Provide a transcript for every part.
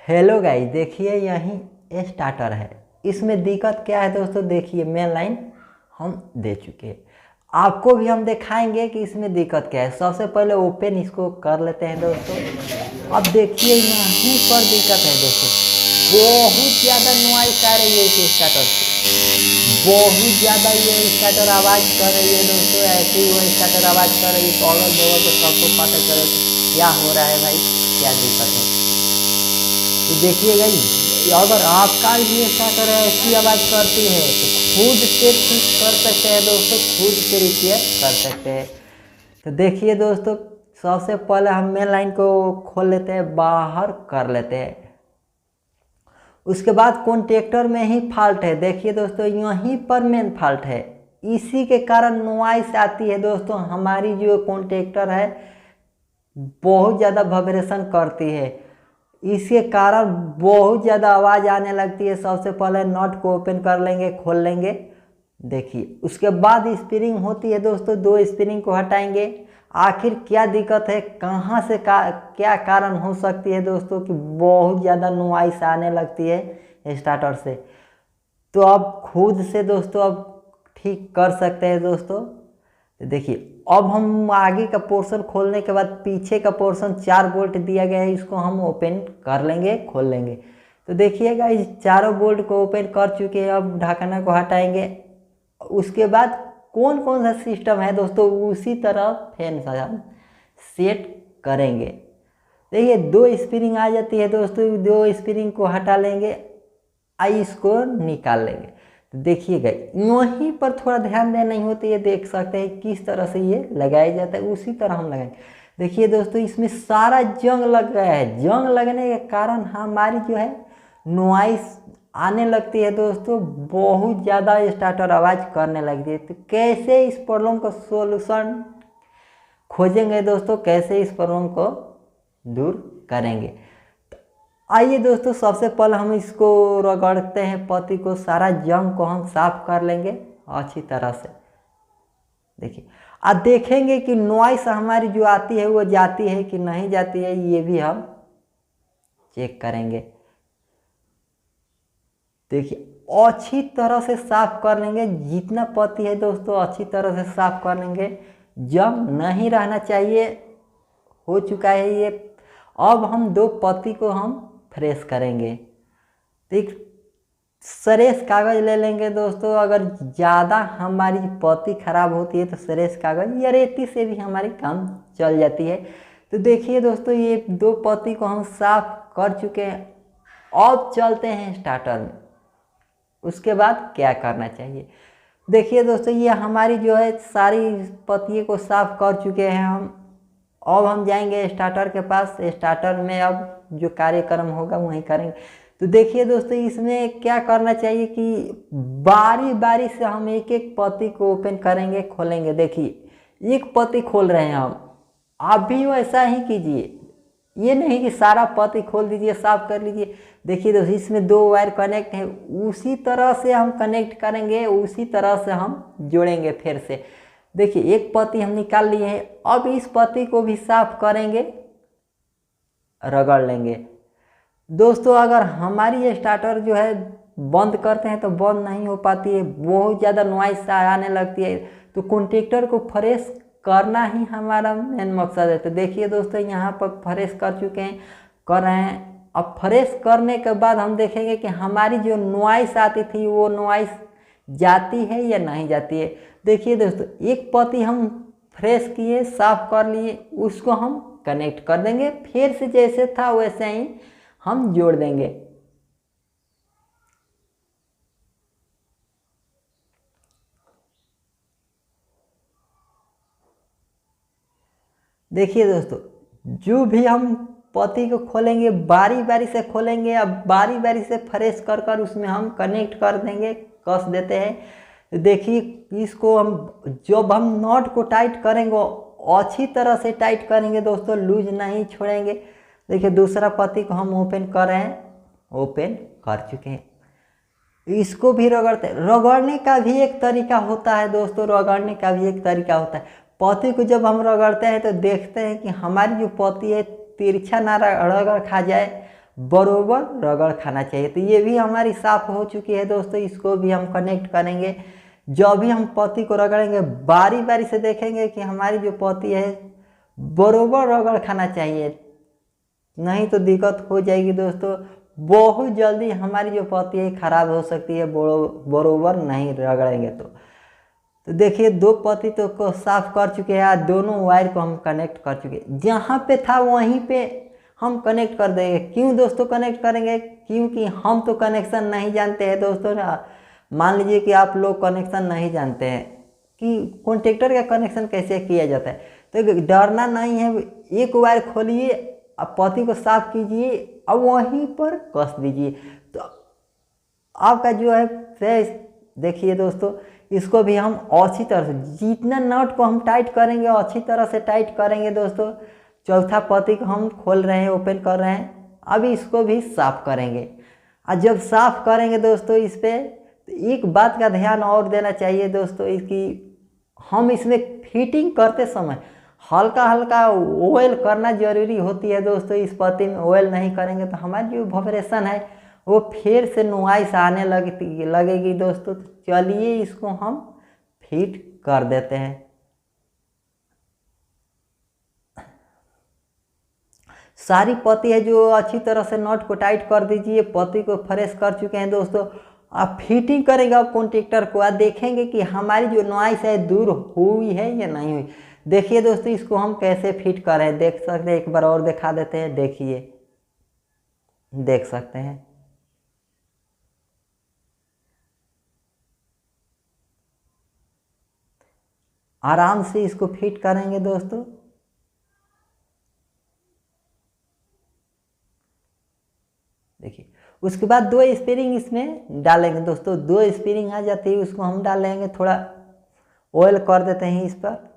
Hello guys, देखिए यहीं starter है। इसमें दिक्कत क्या है दोस्तों, देखिए मेन लाइन हम दे चुके हैं। आपको भी हम दिखाएंगे कि इसमें दिक्कत क्या है। सबसे पहले ओपन इसको कर लेते हैं दोस्तों। अब देखिए यहीं पर दिक्कत है दोस्तों, बहुत ज़्यादा नॉइस आ रही है इस स्टार्टर से, बहुत ज़्यादा ये स्टार्टर आवाज़ कर रही है दोस्तों। ऐसे ही वो स्टार्टर आवाज़ कर रही है तो अगल बगल तो सबको पता चले क्या हो रहा है भाई, क्या दिक्कत है। तो देखिएगा अगर आपका ये स्टार्टर ऐसी आवाज़ करती है तो खुद से ठीक कर सकते हैं दोस्तों, खुद से रिपेयर कर सकते हैं। तो देखिए दोस्तों, सबसे पहले हम मेन लाइन को खोल लेते हैं, बाहर कर लेते हैं। उसके बाद कॉन्टेक्टर में ही फॉल्ट है। देखिए दोस्तों, यहीं पर मेन फॉल्ट है, इसी के कारण नॉइस आती है दोस्तों। हमारी जो कॉन्टेक्टर है बहुत ज़्यादा वाइब्रेशन करती है, इसके कारण बहुत ज़्यादा आवाज़ आने लगती है। सबसे पहले नट को ओपन कर लेंगे, खोल लेंगे। देखिए उसके बाद स्प्रिंग होती है दोस्तों, दो स्प्रिंग को हटाएंगे। आखिर क्या दिक्कत है, कहाँ से क्या कारण हो सकती है दोस्तों कि बहुत ज़्यादा नॉइस आने लगती है स्टार्टर से। तो अब खुद से दोस्तों अब ठीक कर सकते हैं दोस्तों। देखिए अब हम आगे का पोर्शन खोलने के बाद पीछे का पोर्शन 4 बोल्ट दिया गया है, इसको हम ओपन कर लेंगे, खोल लेंगे। तो देखिएगा इस चारों बोल्ट को ओपन कर चुके हैं। अब ढक्कना को हटाएंगे। उसके बाद कौन कौन सा सिस्टम है दोस्तों उसी तरह फैन सा हम सेट करेंगे। देखिए दो स्प्रिंग आ जाती है दोस्तों, दो स्प्रिंग को हटा लेंगे, इसको निकाल लेंगे। तो देखिएगा यहीं पर थोड़ा ध्यान देना नहीं होती है, देख सकते हैं किस तरह से ये लगाया जाता है, उसी तरह हम लगाएंगे। देखिए दोस्तों इसमें सारा जंग लग गया है। जंग लगने के कारण हमारी जो है नॉइस आने लगती है दोस्तों, बहुत ज़्यादा स्टार्टर आवाज़ करने लगती है। तो कैसे इस प्रॉब्लम का सोल्यूशन खोजेंगे दोस्तों, कैसे इस प्रॉब्लम को दूर करेंगे। आइए दोस्तों, सबसे पहले हम इसको रगड़ते हैं, पत्ती को, सारा जंग को हम साफ कर लेंगे अच्छी तरह से। देखिए अब देखेंगे कि नॉइस हमारी जो आती है वो जाती है कि नहीं जाती है, ये भी हम चेक करेंगे। देखिए अच्छी तरह से साफ कर लेंगे, जितना पत्ती है दोस्तों अच्छी तरह से साफ कर लेंगे। जंग नहीं रहना चाहिए, हो चुका है ये। अब हम दो पत्ती को हम फ्रेश करेंगे। ठीक, फ्रेश कागज़ ले लेंगे दोस्तों। अगर ज़्यादा हमारी पत्ती खराब होती है तो फ्रेश कागज़ या रेती से भी हमारी काम चल जाती है। तो देखिए दोस्तों ये दो पत्ती को हम साफ कर चुके हैं। अब चलते हैं स्टार्टर में, उसके बाद क्या करना चाहिए। देखिए दोस्तों ये हमारी जो है सारी पत्तियों को साफ कर चुके हैं हम। अब हम जाएंगे स्टार्टर के पास, स्टार्टर में अब जो कार्यक्रम होगा वहीं करेंगे। तो देखिए दोस्तों इसमें क्या करना चाहिए कि बारी बारी से हम एक एक पत्ती को ओपन करेंगे, खोलेंगे। देखिए एक पत्ती खोल रहे हैं हम, आप भी वैसा ही कीजिए। ये नहीं कि सारा पत्ती खोल दीजिए, साफ कर लीजिए। देखिए दोस्तों इसमें दो वायर कनेक्ट है, उसी तरह से हम कनेक्ट करेंगे, उसी तरह से हम जोड़ेंगे फिर से। देखिए एक पत्ती हम निकाल लिए हैं, अब इस पत्ती को भी साफ करेंगे, रगड़ लेंगे। दोस्तों अगर हमारी स्टार्टर जो है बंद करते हैं तो बंद नहीं हो पाती है, बहुत ज़्यादा नॉइस आने लगती है। तो कॉन्टेक्टर को फ्रेश करना ही हमारा मेन मकसद है। तो देखिए दोस्तों यहाँ पर फ्रेश कर चुके हैं, कर रहे हैं। अब फ्रेश करने के बाद हम देखेंगे कि हमारी जो नॉइस आती थी वो नॉइस जाती है या नहीं जाती है। देखिए दोस्तों एक पत्ती हम फ्रेश किए, साफ कर लिए, उसको हम कनेक्ट कर देंगे, फिर से जैसे था वैसे ही हम जोड़ देंगे। देखिए दोस्तों जो भी हम पत्ती को खोलेंगे बारी बारी से खोलेंगे, अब बारी बारी से फ्रेश कर कर उसमें हम कनेक्ट कर देंगे, कस देते हैं। देखिए इसको हम जब हम नॉट को टाइट करेंगे अच्छी तरह से टाइट करेंगे दोस्तों, लूज नहीं छोड़ेंगे। देखिए दूसरा पत्ती को हम ओपन कर रहे हैं, ओपन कर चुके हैं। इसको भी रगड़ते हैं। रगड़ने का भी एक तरीका होता है दोस्तों, रगड़ने का भी एक तरीका होता है। पत्ती को जब हम रगड़ते हैं तो देखते हैं कि हमारी जो पत्ती है तिरछा ना रगड़ खा जाए, बरोबर रगड़ खाना चाहिए। तो ये भी हमारी साफ़ हो चुकी है दोस्तों, इसको भी हम कनेक्ट करेंगे। जब भी हम पत्ती को रगड़ेंगे बारी बारी से देखेंगे कि हमारी जो पत्ती है बरोबर रगड़ खाना चाहिए, नहीं तो दिक्कत हो जाएगी दोस्तों। बहुत जल्दी हमारी जो पत्ती है खराब हो सकती है बरोबर नहीं रगड़ेंगे तो देखिए 2 पत्ती तो को साफ कर चुके हैं, दोनों वायर को हम कनेक्ट कर चुके हैं। जहाँ पे था वहीं पे हम कनेक्ट कर देंगे। क्यों दोस्तों कनेक्ट करेंगे? क्योंकि हम तो कनेक्शन नहीं जानते हैं दोस्तों ना। मान लीजिए कि आप लोग कनेक्शन नहीं जानते हैं कि कॉन्टेक्टर का कनेक्शन कैसे किया जाता है, तो डरना नहीं है। एक वायर खोलिए, अब पत्ती को साफ कीजिए, अब वहीं पर कस दीजिए, तो आपका जो है फ्रेश। देखिए दोस्तों, इसको भी हम अच्छी तरह से, जितना नट को हम टाइट करेंगे अच्छी तरह से टाइट करेंगे दोस्तों। चौथा पत्ती को हम खोल रहे हैं, ओपन कर रहे हैं। अब इसको भी साफ करेंगे, और जब साफ करेंगे दोस्तों इस पर, तो एक बात का ध्यान और देना चाहिए दोस्तों, इसकी हम इसमें फिटिंग करते समय हल्का हल्का ऑयल करना जरूरी होती है दोस्तों। इस पत्ती में ऑयल नहीं करेंगे तो हमारी जो वाइब्रेशन है वो फिर से नॉइस आने लगेगी दोस्तों। तो चलिए इसको हम फिट कर देते हैं। सारी पत्ती है जो अच्छी तरह से नट को टाइट कर दीजिए। पत्ती को फ्रेश कर चुके हैं दोस्तों। आप फिटिंग करेंगे आप कॉन्टेक्टर को, आप देखेंगे कि हमारी जो नॉइस है दूर हुई है या नहीं हुई। देखिए दोस्तों, इसको हम कैसे फिट कर रहे हैं, देख सकते हैं। एक बार और दिखा देते हैं, देखिए, देख सकते हैं। आराम से इसको फिट करेंगे दोस्तों। देखिए, उसके बाद 2 स्प्रिंग इसमें डालेंगे दोस्तों। 2 स्प्रिंग आ जाती है, उसको हम डालेंगे। थोड़ा ऑयल कर देते हैं इस पर।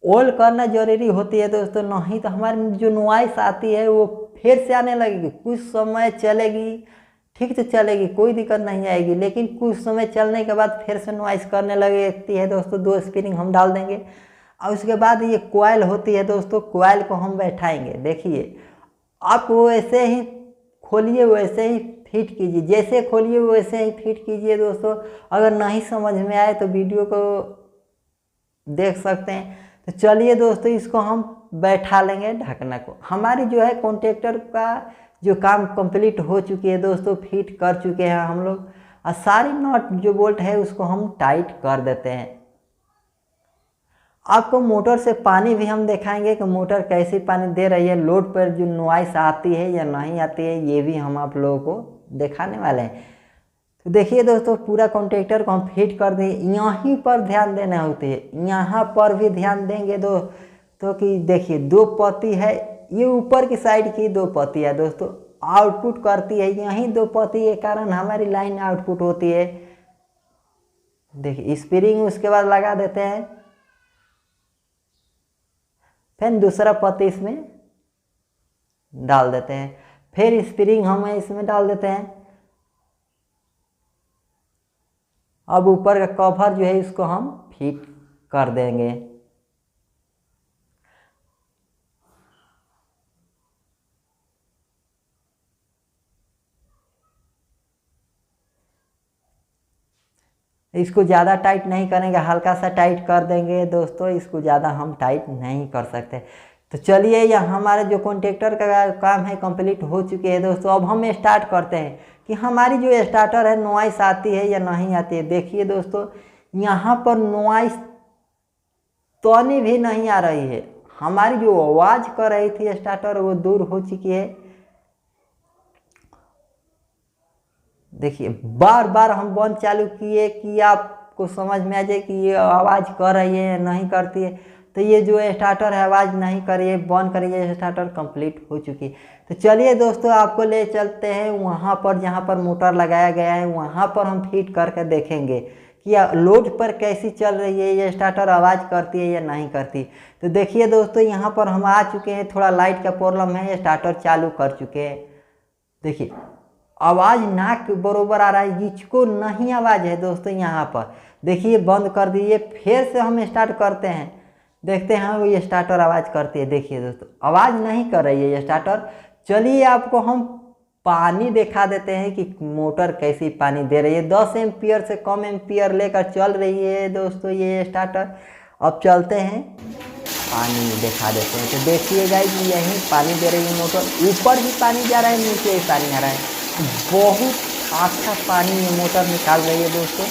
ऑयल करना जरूरी होती है दोस्तों, नहीं तो हमारी जो नॉइस आती है वो फिर से आने लगेगी। कुछ समय चलेगी, ठीक तो चलेगी, कोई दिक्कत नहीं आएगी, लेकिन कुछ समय चलने के बाद फिर से नॉइस करने लगती है दोस्तों। 2 स्प्रिंग हम डाल देंगे, और उसके बाद ये कॉइल होती है दोस्तों, कॉइल को हम बैठाएंगे। देखिए, आप वैसे ही खोलिए वैसे ही फिट कीजिए, जैसे खोलिए वैसे ही फिट कीजिए दोस्तों। अगर नहीं समझ में आए तो वीडियो को देख सकते हैं। तो चलिए दोस्तों, इसको हम बैठा लेंगे ढकना को। हमारी जो है कॉन्टेक्टर का जो काम कंप्लीट हो चुकी है दोस्तों, फिट कर चुके हैं हम लोग। और सारी नट जो बोल्ट है उसको हम टाइट कर देते हैं। आपको मोटर से पानी भी हम दिखाएंगे कि मोटर कैसी पानी दे रही है, लोड पर जो नॉइस आती है या नहीं आती है, ये भी हम आप लोगों को दिखाने वाले हैं। तो देखिए दोस्तों, पूरा कॉन्टेक्टर को हम फिट कर दें। यहीं पर ध्यान देना होती है, यहाँ पर भी ध्यान देंगे तो कि देखिए 2 पत्ती है, ये ऊपर की साइड की 2 पत्ती है दोस्तों, आउटपुट करती है यहीं 2 पत्ती के कारण हमारी लाइन आउटपुट होती है। देखिए स्प्रिंग उसके बाद लगा देते हैं, फिर दूसरा पत्ती इसमें डाल देते हैं, फिर स्प्रिंग हम इसमें डाल देते हैं। अब ऊपर का कवर जो है इसको हम फिट कर देंगे। इसको ज़्यादा टाइट नहीं करेंगे, हल्का सा टाइट कर देंगे दोस्तों, इसको ज़्यादा हम टाइट नहीं कर सकते। तो चलिए, यह हमारे जो कॉन्टेक्टर का काम है कंप्लीट हो चुके हैं दोस्तों। अब हम स्टार्ट करते हैं कि हमारी जो स्टार्टर है नॉइस आती है या नहीं आती है। देखिए दोस्तों, यहाँ पर नॉइस तोनी भी नहीं आ रही है। हमारी जो आवाज़ कर रही थी स्टार्टर वो दूर हो चुकी है। देखिए, बार बार हम बंद चालू किए कि आपको समझ में आ जाए कि ये आवाज़ कर रही है या नहीं करती है। तो ये जो स्टार्टर है आवाज़ नहीं कर रही है, बंद करिए, स्टार्टर कंप्लीट हो चुकी है। तो चलिए दोस्तों, आपको ले चलते हैं वहाँ पर जहाँ पर मोटर लगाया गया है, वहाँ पर हम फिट करके देखेंगे कि लोड पर कैसी चल रही है, ये स्टार्टर आवाज़ करती है या नहीं करती। तो देखिए दोस्तों, यहाँ पर हम आ चुके हैं, थोड़ा लाइट का प्रॉब्लम है, स्टार्टर चालू कर चुके हैं। देखिए, आवाज़ ना बरोबर आ रहा है, इसको नहीं आवाज़ है दोस्तों। यहाँ पर देखिए, बंद कर दिए, फिर से हम स्टार्ट करते हैं। देखते हैं वो ये स्टार्टर आवाज़ करती है। देखिए दोस्तों आवाज़ नहीं कर रही है ये स्टार्टर। चलिए आपको हम पानी दिखा देते हैं कि मोटर कैसी पानी दे रही है। 10 एम्पियर से कम एम्पियर लेकर चल रही है दोस्तों ये स्टार्टर। अब चलते हैं पानी दिखा देते हैं। तो देखिए गाइस यहीं पानी दे रही है मोटर, ऊपर भी पानी जा रहा है नीचे भी पानी आ रहा है। बहुत अच्छा पानी ये मोटर निकाल रही है दोस्तों।